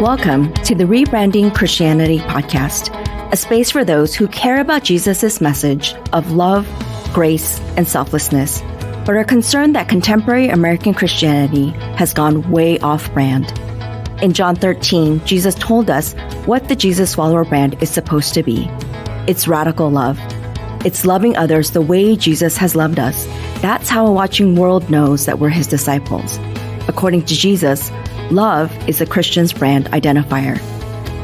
Welcome to the Rebranding Christianity podcast, a space for those who care about Jesus' message of love, grace, and selflessness, but are concerned that contemporary American Christianity has gone way off brand. In John 13, Jesus told us what the Jesus follower brand is supposed to be. It's radical love. It's loving others the way Jesus has loved us. That's how a watching world knows that we're his disciples. According to Jesus, love is a Christian's brand identifier.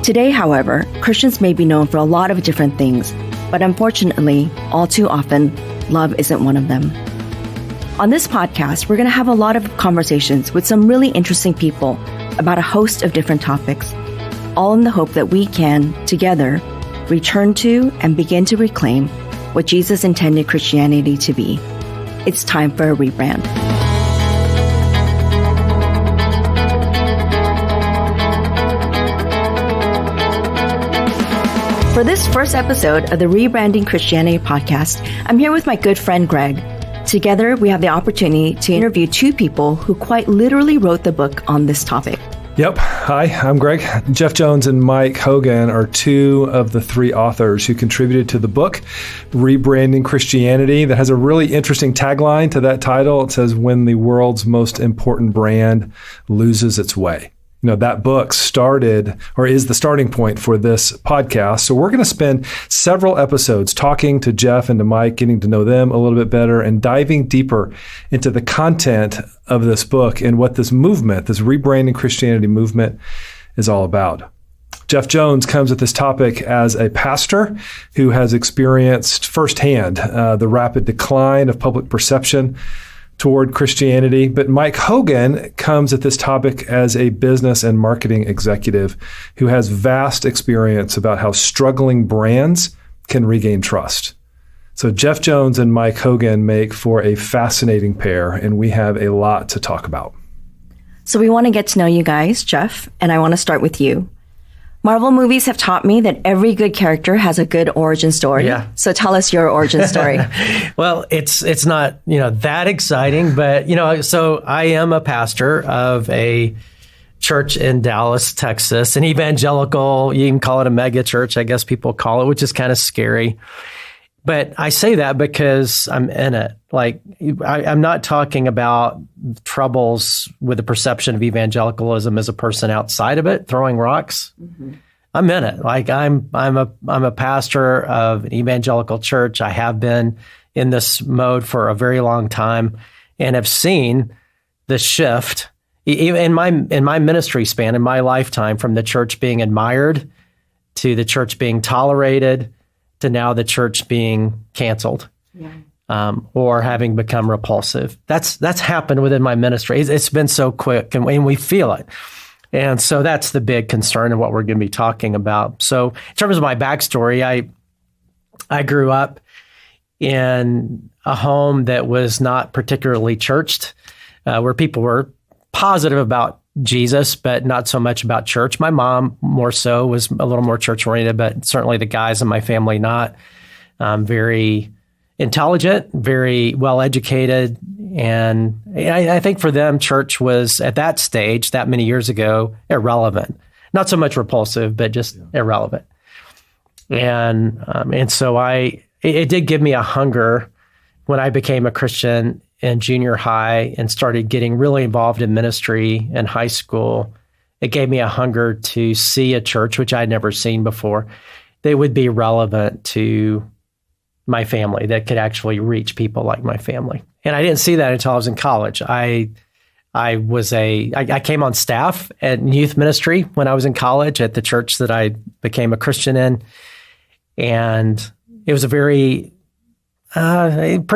Today, however, Christians may be known for a lot of different things, but unfortunately, all too often, love isn't one of them. On this podcast, we're going to have a lot of conversations with some really interesting people about a host of different topics, all in the hope that we can, together, return to and begin to reclaim what Jesus intended Christianity to be. It's time for a rebrand. For this first episode of the Rebranding Christianity podcast, I'm here with my good friend Greg. Together, we have the opportunity to interview two people who quite literally wrote the book on this topic. Yep. Hi, I'm Greg. Jeff Jones and Mike Hogan are two of the three authors who contributed to the book, Rebranding Christianity, that has a really interesting tagline to that title. It says, "When the world's most important brand loses its way." You know, that book started or is the starting point for this podcast. So we're going to spend several episodes talking to Jeff and to Mike, getting to know them a little bit better and diving deeper into the content of this book and what this movement, this Rebranding Christianity movement, is all about. Jeff Jones comes at this topic as a pastor who has experienced firsthand the rapid decline of public perception toward Christianity. But Mike Hogan comes at this topic as a business and marketing executive who has vast experience about how struggling brands can regain trust. So Jeff Jones and Mike Hogan make for a fascinating pair, and we have a lot to talk about. So we want to get to know you guys, Jeff, and I want to start with you. Marvel movies have taught me that every good character has a good origin story. Yeah. So tell us your origin story. Well, it's not, that exciting, but, so I am a pastor of a church in Dallas, Texas, an evangelical, you can call it a mega church, I guess people call it, which is kind of scary. But I say that because I'm in it. Like, I'm not talking about troubles with the perception of evangelicalism as a person outside of it, throwing rocks. Mm-hmm. I'm in it. Like, I'm a pastor of an evangelical church. I have been in this mode for a very long time and have seen the shift in my ministry span, in my lifetime, from the church being admired to the church being tolerated to now the church being canceled, or having become repulsive. That's happened within my ministry. It's been so quick, and we feel it. And so that's the big concern and what we're going to be talking about. So in terms of my backstory, I grew up in a home that was not particularly churched, where people were positive about Jesus, but not so much about church. My mom more so was a little more church oriented, but certainly the guys in my family not. Very intelligent, very well educated. And I think for them, church was at that stage, that many years ago, irrelevant. Not so much repulsive, but just irrelevant. And so it did give me a hunger when I became a Christian in junior high and started getting really involved in ministry in high school. It gave me a hunger to see a church, which I'd never seen before, that would be relevant to my family, that could actually reach people like my family. And I didn't see that until I was in college. I came on staff at youth ministry when I was in college at the church that I became a Christian in. And it was a pretty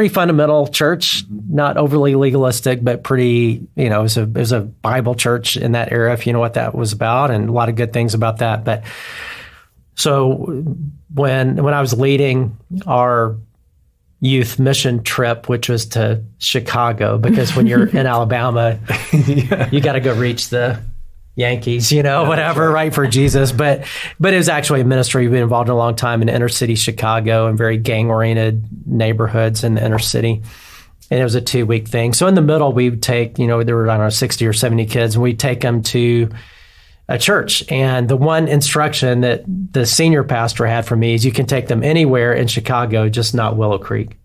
fundamental church, not overly legalistic, but pretty, it was a Bible church in that era, if you know what that was about, and a lot of good things about that. But so when I was leading our youth mission trip, which was to Chicago, because when you're in Alabama, you got to go reach the Yankees, whatever, right, for Jesus. But it was actually a ministry we've been involved in a long time in inner city Chicago and very gang-oriented neighborhoods in the inner city. And it was a 2-week thing. So in the middle, we would take, there were, 60 or 70 kids, and we'd take them to a church. And the one instruction that the senior pastor had for me is you can take them anywhere in Chicago, just not Willow Creek.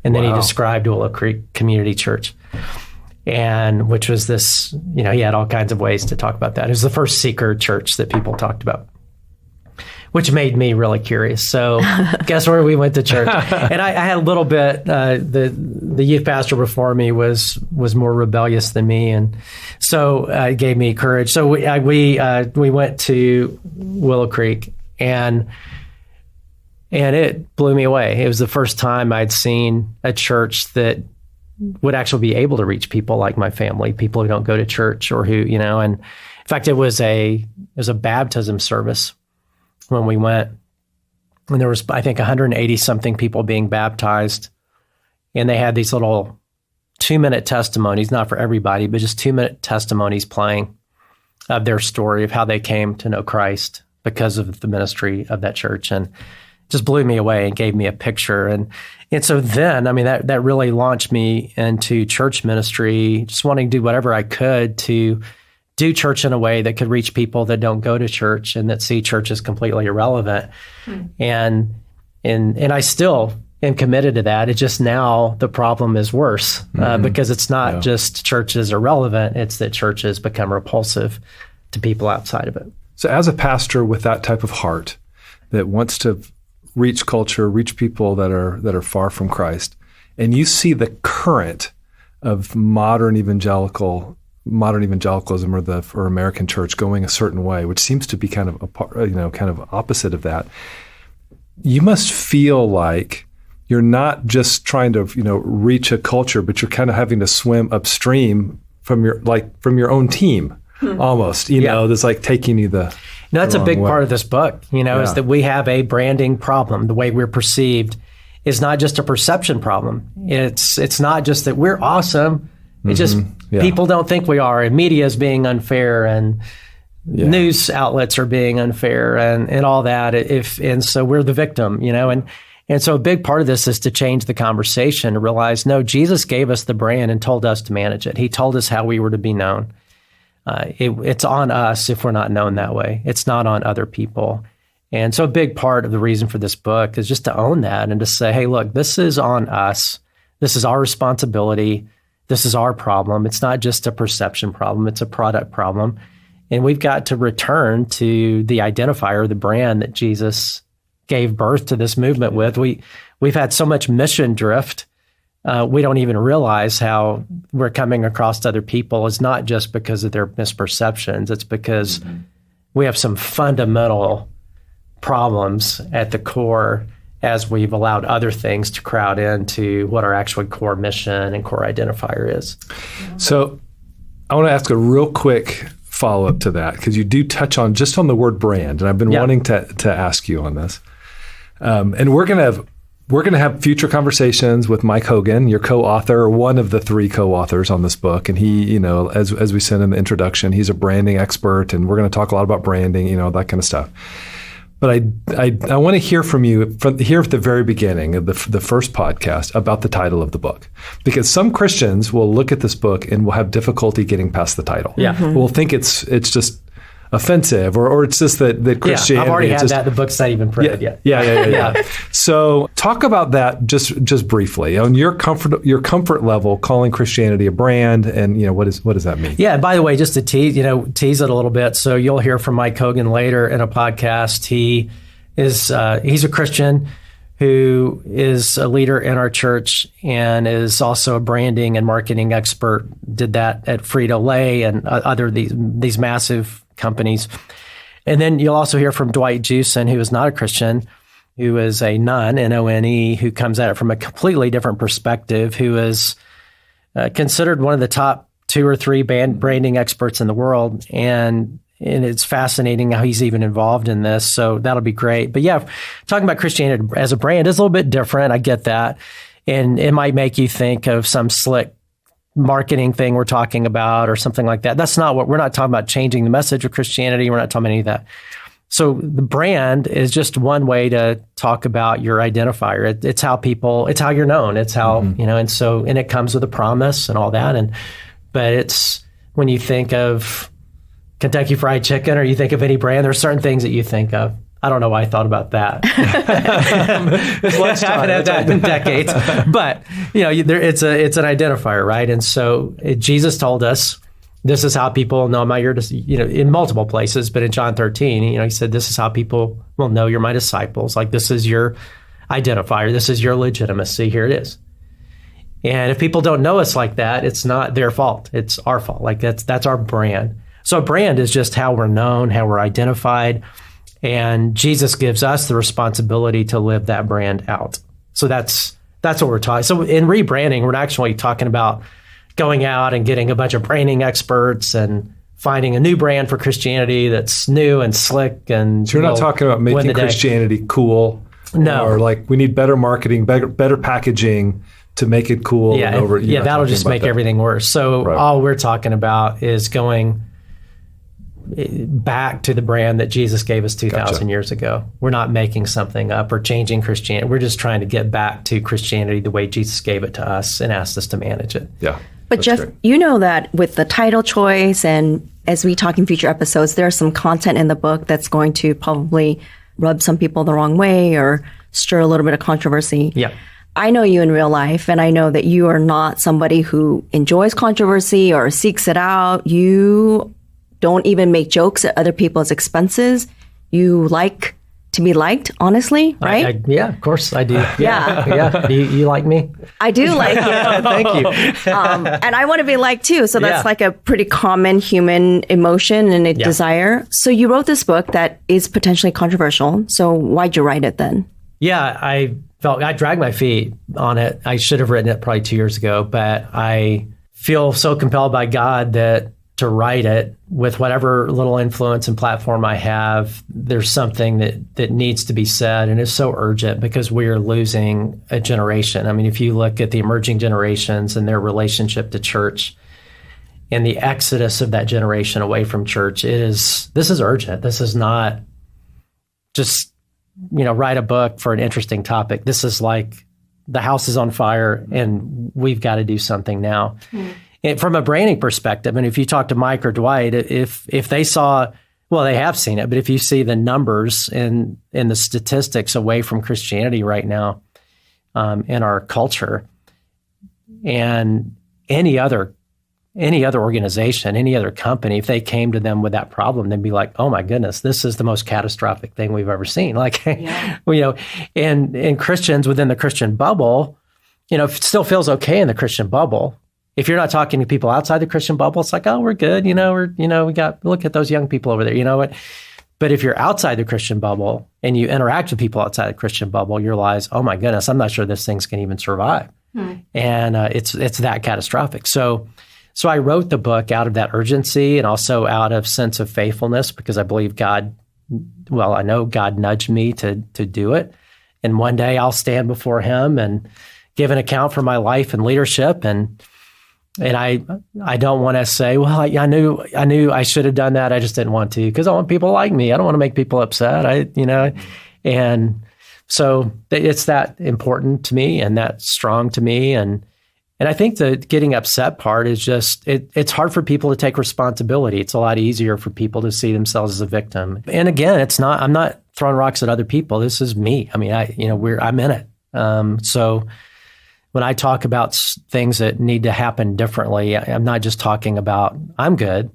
And then he described Willow Creek Community Church, and which was this, he had all kinds of ways to talk about that. It was the first seeker church that people talked about, which made me really curious. So guess where we went to church? And I had a little bit, the youth pastor before me was more rebellious than me. And so it gave me courage. So we went to Willow Creek, and it blew me away. It was the first time I'd seen a church that would actually be able to reach people like my family, people who don't go to church or who, and in fact, it was a baptism service when we went, and there was, I think, 180 something people being baptized, and they had these little 2-minute testimonies, not for everybody, but just 2-minute testimonies playing of their story of how they came to know Christ because of the ministry of that church, and just blew me away and gave me a picture. And so then, that really launched me into church ministry, just wanting to do whatever I could to do church in a way that could reach people that don't go to church and that see church as completely irrelevant. And I still am committed to that. It's just now the problem is worse because it's not just church is irrelevant, it's that church has become repulsive to people outside of it. So as a pastor with that type of heart that wants to reach culture, reach people that are far from Christ, and you see the current of modern evangelicalism or American church going a certain way, which seems to be kind of opposite of that, you must feel like you're not just trying to reach a culture, but you're kind of having to swim upstream from your own team almost. That's like taking you the. That's a big way. part of this book. Is that we have a branding problem. The way we're perceived is not just a perception problem. It's not just that we're awesome. It's just people don't think we are, and media is being unfair, and news outlets are being unfair, and all that. And so we're the victim, and so a big part of this is to change the conversation, to realize, no, Jesus gave us the brand and told us to manage it. He told us how we were to be known. It's on us if we're not known that way. It's not on other people. And so a big part of the reason for this book is just to own that and to say, hey, look, this is on us. This is our responsibility. This is our problem. It's not just a perception problem. It's a product problem. And we've got to return to the identifier, the brand that Jesus gave birth to this movement with. We've had so much mission drift. We don't even realize how we're coming across to other people. It's not just because of their misperceptions. It's because we have some fundamental problems at the core as we've allowed other things to crowd into what our actual core mission and core identifier is. So I want to ask a real quick follow-up to that, because you do touch on the word brand, and I've been wanting to ask you on this. And we're going to have future conversations with Mike Hogan, your co-author, or one of the 3 co-authors on this book. And he, as we said in the introduction, he's a branding expert, and we're going to talk a lot about branding, that kind of stuff. But I want to hear from you here at the very beginning of the first podcast about the title of the book, because some Christians will look at this book and will have difficulty getting past the title. Will think it's just offensive, or it's just that Christianity. I've already had that. The book's not even printed yet. Yeah. So talk about that just briefly on your comfort level, calling Christianity a brand, and what does that mean? Yeah. By the way, just to tease it a little bit. So you'll hear from Mike Hogan later in a podcast. He's a Christian who is a leader in our church and is also a branding and marketing expert. Did that at Frito-Lay and other these massive companies. And then you'll also hear from Dwight Jewson, who is not a Christian, who is a nun, N-O-N-E, who comes at it from a completely different perspective, who is considered one of the top 2 or 3 branding experts in the world. And it's fascinating how he's even involved in this. So that'll be great. But yeah, talking about Christianity as a brand is a little bit different. I get that. And it might make you think of some slick marketing thing we're talking about or something like that. That's not what we're not talking about, changing the message of Christianity. We're not talking about any of that. So the brand is just one way to talk about your identifier. It's how you're known. It's how, and it comes with a promise and all that. But it's when you think of Kentucky Fried Chicken, or you think of any brand, there's certain things that you think of. I don't know why I thought about that. It's I haven't had that in decades. But, it's an identifier, right? And so Jesus told us, this is how people know you're just, in multiple places, but in John 13, he said, this is how people will know you're my disciples. Like, this is your identifier. This is your legitimacy. Here it is. And if people don't know us like that, it's not their fault. It's our fault. Like, that's our brand. So a brand is just how we're known, how we're identified. And Jesus gives us the responsibility to live that brand out. So that's what we're talking. So in rebranding, we're actually talking about going out and getting a bunch of branding experts and finding a new brand for Christianity that's new and slick. And so you're not talking about making Christianity cool. No. Or like we need better marketing, better packaging to make it cool. Yeah, that'll just make everything worse. So all we're talking about is going back to the brand that Jesus gave us 2,000 years ago. We're not making something up or changing Christianity. We're just trying to get back to Christianity the way Jesus gave it to us and asked us to manage it. Yeah. But Jeff, great. You know that with the title choice, and as we talk in future episodes, there's some content in the book that's going to probably rub some people the wrong way or stir a little bit of controversy. Yeah. I know you in real life, and I know that you are not somebody who enjoys controversy or seeks it out. You don't even make jokes at other people's expenses. You like to be liked, honestly, right? Yeah, of course I do. Yeah. Yeah. Do you like me? I do like you. Thank you. And I want to be liked too. So that's like a pretty common human emotion and a desire. So you wrote this book that is potentially controversial. So why'd you write it then? Yeah, I dragged my feet on it. I should have written it probably 2 years ago, but I feel so compelled by God to write it with whatever little influence and platform I have. There's something that needs to be said, and it's so urgent because we're losing a generation. I mean, if you look at the emerging generations and their relationship to church and the exodus of that generation away from church, this is urgent. This is not just, write a book for an interesting topic. This is like the house is on fire and we've got to do something now. And from a branding perspective, and if you talk to Mike or Dwight, if they saw, well, they have seen it, but if you see the numbers and the statistics away from Christianity right now in our culture, and any other organization, any other company, if they came to them with that problem, they'd be like, oh my goodness, this is the most catastrophic thing we've ever seen. Like, and Christians within the Christian bubble, it still feels okay in the Christian bubble. If you're not talking to people outside the Christian bubble, it's like, oh, we're good. We look at those young people over there, what? But if you're outside the Christian bubble and you interact with people outside the Christian bubble, you realize, oh my goodness, I'm not sure this thing's can even survive. And it's that catastrophic. So I wrote the book out of that urgency and also out of sense of faithfulness because I believe I know God nudged me to do it. And one day I'll stand before him and give an account for my life and leadership. And I don't want to say, well, I knew I should have done that. I just didn't want to because I want people to like me. I don't want to make people upset. And so it's that important to me and that strong to me. And I think the getting upset part is just, it's hard for people to take responsibility. It's a lot easier for people to see themselves as a victim. And again, I'm not throwing rocks at other people. This is me. I mean, I'm in it. So when I talk about things that need to happen differently, I'm not just talking about I'm good,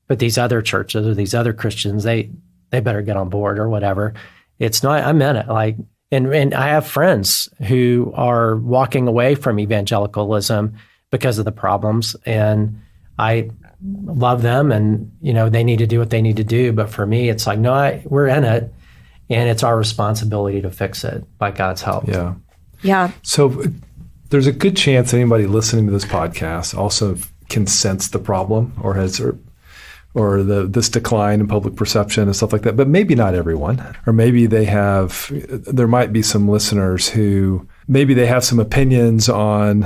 but these other churches or these other Christians, they better get on board or whatever. It's not, I'm in it. Like, and I have friends who are walking away from evangelicalism because of the problems, and I love them, and they need to do what they need to do. But for me, it's like, no, we're in it, and it's our responsibility to fix it by God's help. Yeah. Yeah. So there's a good chance anybody listening to this podcast also can sense the problem or this decline in public perception and stuff like that, but maybe not everyone. Or maybe there might be some listeners who maybe they have some opinions on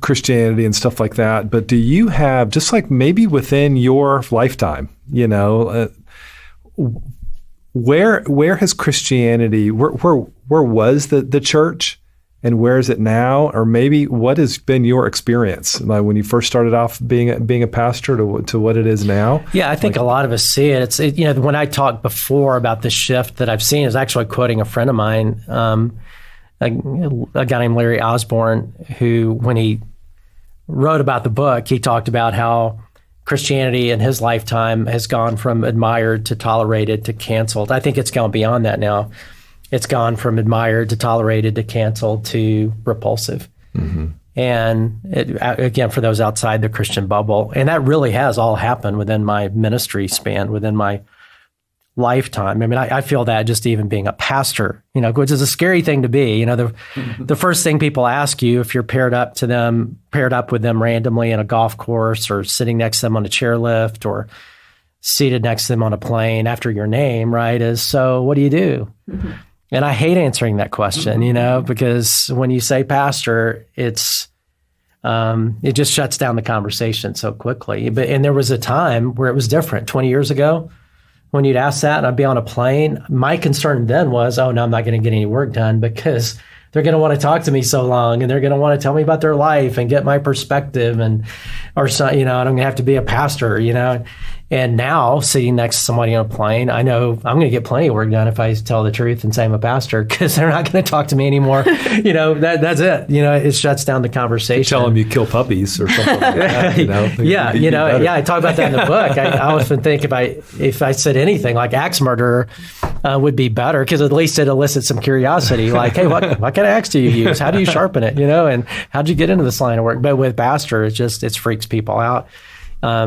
Christianity and stuff like that, but do you have, just like maybe within your lifetime, where has Christianity, where was the church and where is it now? Or maybe what has been your experience, like when you first started off being a pastor to what it is now? Yeah, I think a lot of us see it. When I talked before about the shift that I've seen, is actually quoting a friend of mine, a guy named Larry Osborne, who, when he wrote about the book, he talked about how Christianity in his lifetime has gone from admired to tolerated to canceled. I think it's gone beyond that now. It's gone from admired to tolerated to canceled to repulsive. Mm-hmm. And again, for those outside the Christian bubble, and that really has all happened within my ministry span, within my lifetime. I mean, I feel that just even being a pastor, which is a scary thing to be. The first thing people ask you if you're paired up with them randomly in a golf course, or sitting next to them on a chairlift, or seated next to them on a plane after your name, right, is, so what do you do? Mm-hmm. And I hate answering that question, because when you say pastor, it just shuts down the conversation so quickly. And there was a time where it was different. 20 years ago, when you'd ask that and I'd be on a plane, my concern then was, oh, no, I'm not going to get any work done, because they're going to want to talk to me so long, and they're going to want to tell me about their life and get my perspective, and I'm going to have to be a pastor, And now, sitting next to somebody on a plane, I know I'm going to get plenty of work done if I tell the truth and say I'm a pastor, because they're not going to talk to me anymore. That's it. It shuts down the conversation. Tell them you kill puppies or something like that. I talk about that in the book. I often think if I said anything like axe murderer would be better, because at least it elicits some curiosity. Like, hey, what kind of axe do you use? How do you sharpen it? And how'd you get into this line of work? But with pastor, it freaks people out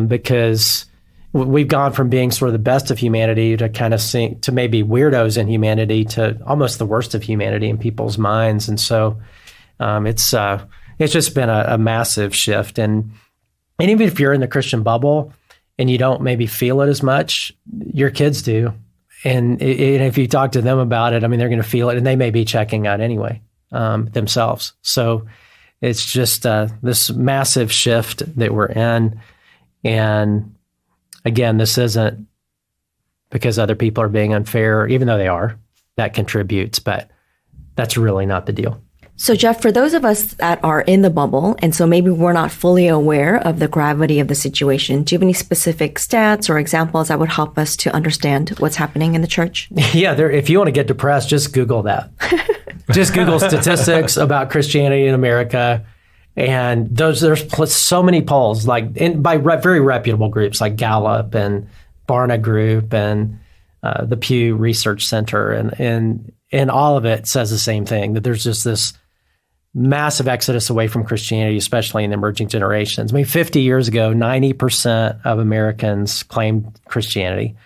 because we've gone from being sort of the best of humanity to maybe weirdos in humanity to almost the worst of humanity in people's minds. And so it's just been a massive shift. And even if you're in the Christian bubble and you don't maybe feel it as much, your kids do. And if you talk to them about it, I mean, they're going to feel it, and they may be checking out anyway themselves. So it's just this massive shift that we're in. And again, this isn't because other people are being unfair, even though they are. That contributes, but that's really not the deal. So, Jeff, for those of us that are in the bubble, and so maybe we're not fully aware of the gravity of the situation, do you have any specific stats or examples that would help us to understand what's happening in the church? Yeah, if you want to get depressed, just Google that. Just Google statistics about Christianity in America. And there's so many polls, by very reputable groups like Gallup and Barna Group and the Pew Research Center, and all of it says the same thing, that there's just this massive exodus away from Christianity, especially in the emerging generations. I mean, 50 years ago, 90% of Americans claimed Christianity.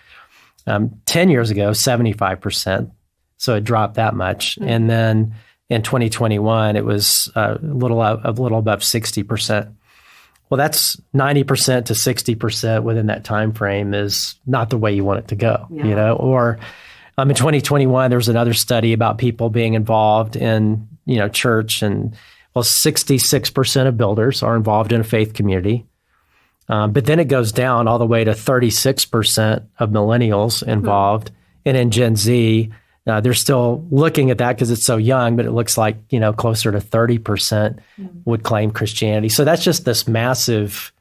10 years ago, 75%. So it dropped that much. Mm-hmm. And then in 2021, it was a little above 60%. Well, that's 90% to 60% within that time frame is not the way you want it to go, Or in 2021, there was another study about people being involved in, church, and 66% of builders are involved in a faith community. But then it goes down all the way to 36% of millennials involved, and in Gen Z. They're still looking at that because it's so young, but it looks like, closer to 30% would claim Christianity. So that's just this massive,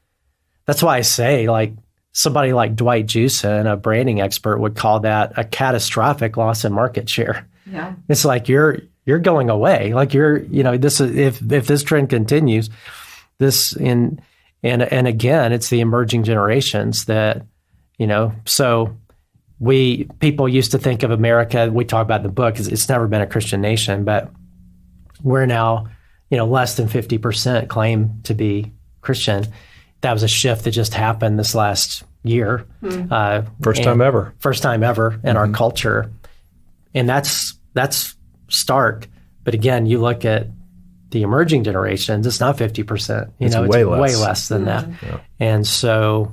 that's why I say, somebody like Dwight Jewson, a branding expert, would call that a catastrophic loss in market share. Yeah. It's like you're going away. This is, if this trend continues, and again, it's the emerging generations that, so people used to think of America, we talk about in the book, it's never been a Christian nation, but we're now, less than 50% claim to be Christian. That was a shift that just happened this last year. First time ever in our culture. And that's stark. But again, you look at the emerging generations, it's not 50%. It's way less than that. Yeah. And so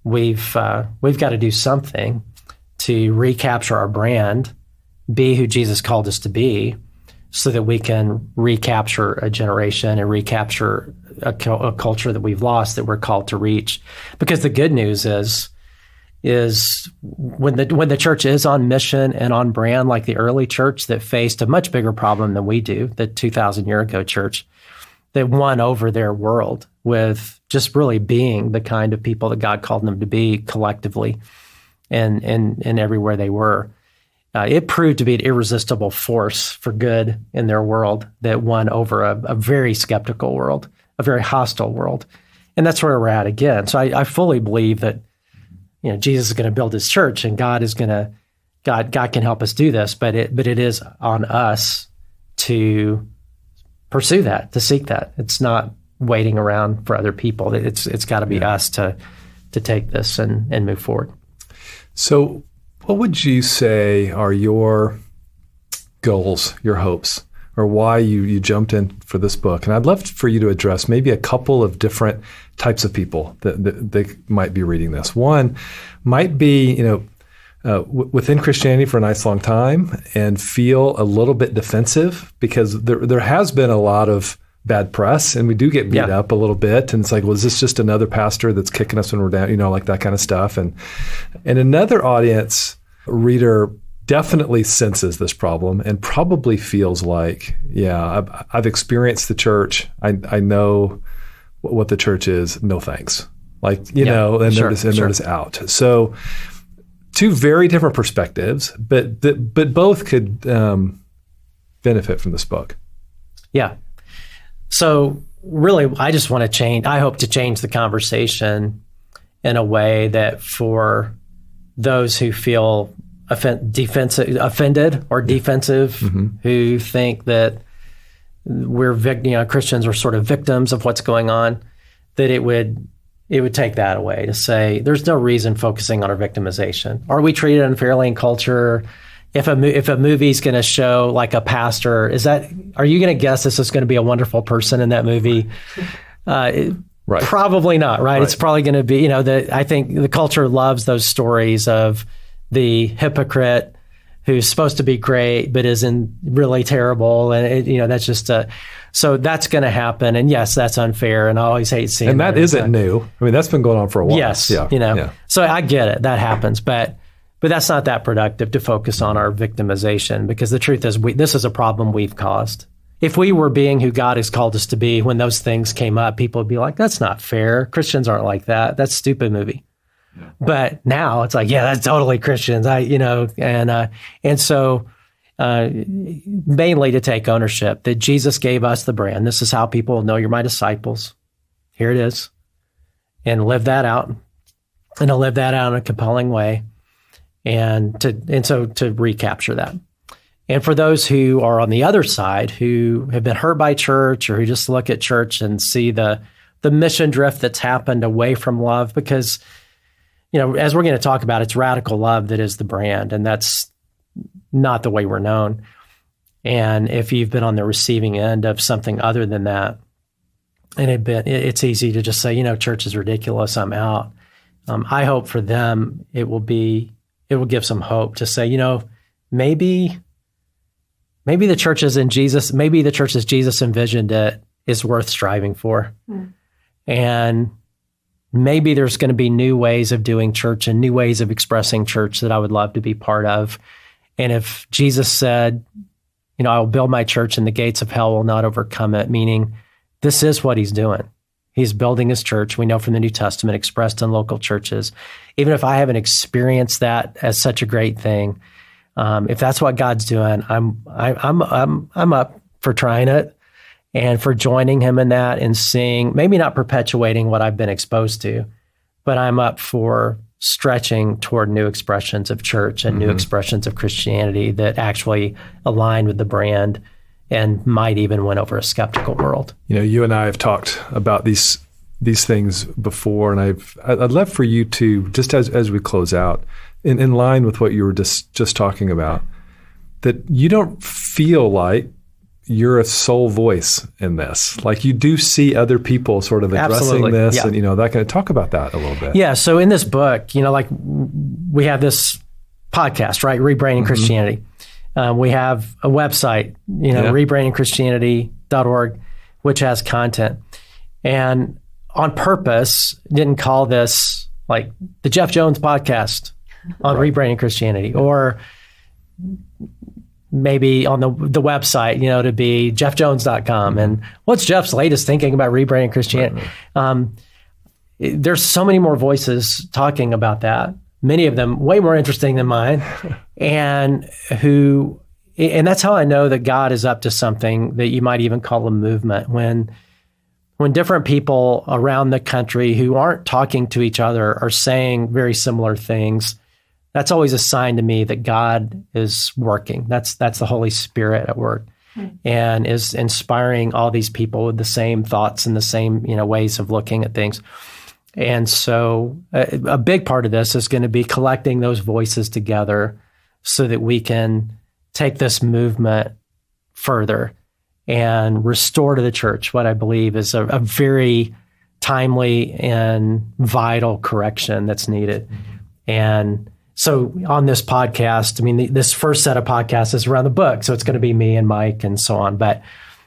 we've got to do something to recapture our brand, be who Jesus called us to be, so that we can recapture a generation and recapture a culture that we've lost, that we're called to reach. Because the good news is is when the church is on mission and on brand, like the early church that faced a much bigger problem than we do, the 2,000 year ago church, that won over their world with just really being the kind of people that God called them to be collectively and everywhere they were. It proved to be an irresistible force for good in their world that won over a very skeptical world, a very hostile world. And that's where we're at again. So I fully believe that Jesus is going to build his church, and God can help us do this, but it is on us to pursue that, to seek that. It's not waiting around for other people. It's got to be us to take this and move forward. So what would you say are your goals, your hopes, or why you jumped in for this book? And I'd love for you to address maybe a couple of different types of people that they might be reading this. One might be, within Christianity for a nice long time and feel a little bit defensive because there has been a lot of bad press, and we do get beat up a little bit. And it's like, well, is this just another pastor that's kicking us when we're down? Like that kind of stuff. And another audience reader definitely senses this problem and probably feels like, I've experienced the church. I know what the church is. No thanks. And they're just out. So two very different perspectives, but both could benefit from this book. Yeah. So really, I hope to change the conversation in a way that for those who feel offended or defensive, who think that Christians are sort of victims of what's going on, that it would take that away to say there's no reason focusing on our victimization. Are we treated unfairly in culture? If a movie's going to show like a pastor, are you going to guess this is going to be a wonderful person in that movie? Right. Probably not, right? It's probably going to be, I think the culture loves those stories of the hypocrite who's supposed to be great but isn't really terrible, and that's just so that's going to happen. And yes, that's unfair, and I always hate seeing. And that isn't new. I mean, that's been going on for a while. Yes, So I get it, that happens, but that's not that productive to focus on our victimization, because the truth is this is a problem we've caused. If we were being who God has called us to be, when those things came up, people would be like, "That's not fair. Christians aren't like that. That's a stupid movie." But now it's like, that's totally Christians. And so mainly to take ownership that Jesus gave us the brand. This is how people know you're my disciples. Here it is, and live that out, and to live that out in a compelling way, and so to recapture that. And for those who are on the other side, who have been hurt by church, or who just look at church and see the mission drift that's happened away from love, because as we're going to talk about, it's radical love that is the brand, and that's not the way we're known. And if you've been on the receiving end of something other than that, and it's easy to just say, church is ridiculous, I'm out. I hope for them it will give some hope to say, maybe the church is in Jesus. Maybe the church as Jesus envisioned it is worth striving for, and maybe there's going to be new ways of doing church and new ways of expressing church that I would love to be part of. And if Jesus said, I will build my church and the gates of hell will not overcome it, meaning this is what he's doing. He's building his church. We know from the New Testament, expressed in local churches. Even if I haven't experienced that as such a great thing, if that's what God's doing, I'm up for trying it. And for joining him in that and seeing, maybe not perpetuating what I've been exposed to, but I'm up for stretching toward new expressions of church and new expressions of Christianity that actually align with the brand and might even win over a skeptical world. You and I have talked about these things before, and I'd love for you to, just as we close out, in line with what you were just talking about, that you don't feel like you're a sole voice in this. Like, you do see other people sort of addressing this, and that kind of talk about that a little bit. Yeah. So in this book, like we have this podcast, right? Rebranding Christianity. We have a website, rebrandingchristianity.org, which has content. And on purpose, didn't call this like the Jeff Jones podcast on rebranding Christianity, or maybe on the website, to be jeffjones.com. And what's Jeff's latest thinking about rebranding Christianity? There's so many more voices talking about that, many of them way more interesting than mine, and that's how I know that God is up to something that you might even call a movement. When different people around the country who aren't talking to each other are saying very similar things, that's always a sign to me that God is working. That's the Holy Spirit at work, and is inspiring all these people with the same thoughts and the same ways of looking at things. And so a big part of this is going to be collecting those voices together so that we can take this movement further and restore to the church what I believe is a very timely and vital correction that's needed. And so on this podcast, this first set of podcasts is around the book, so it's going to be me and Mike and so on. But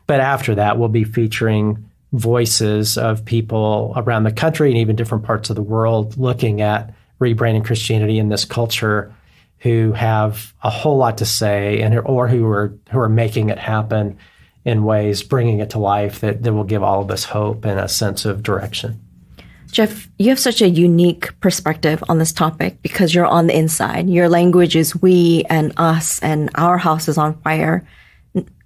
after that, we'll be featuring voices of people around the country and even different parts of the world looking at rebranding Christianity in this culture, who have a whole lot to say or who are making it happen in ways, bringing it to life that will give all of us hope and a sense of direction. Jeff, you have such a unique perspective on this topic because you're on the inside. Your language is we and us and our house is on fire.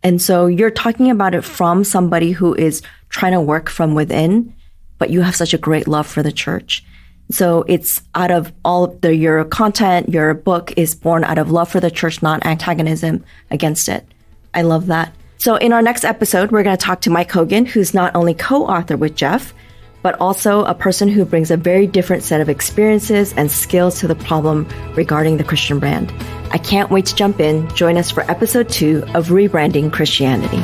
And so you're talking about it from somebody who is trying to work from within, but you have such a great love for the church. So it's out of all of your content, your book is born out of love for the church, not antagonism against it. I love that. So in our next episode, we're going to talk to Mike Hogan, who's not only co-author with Jeff, but also a person who brings a very different set of experiences and skills to the problem regarding the Christian brand. I can't wait to jump in. Join us for episode 2 of Rebranding Christianity.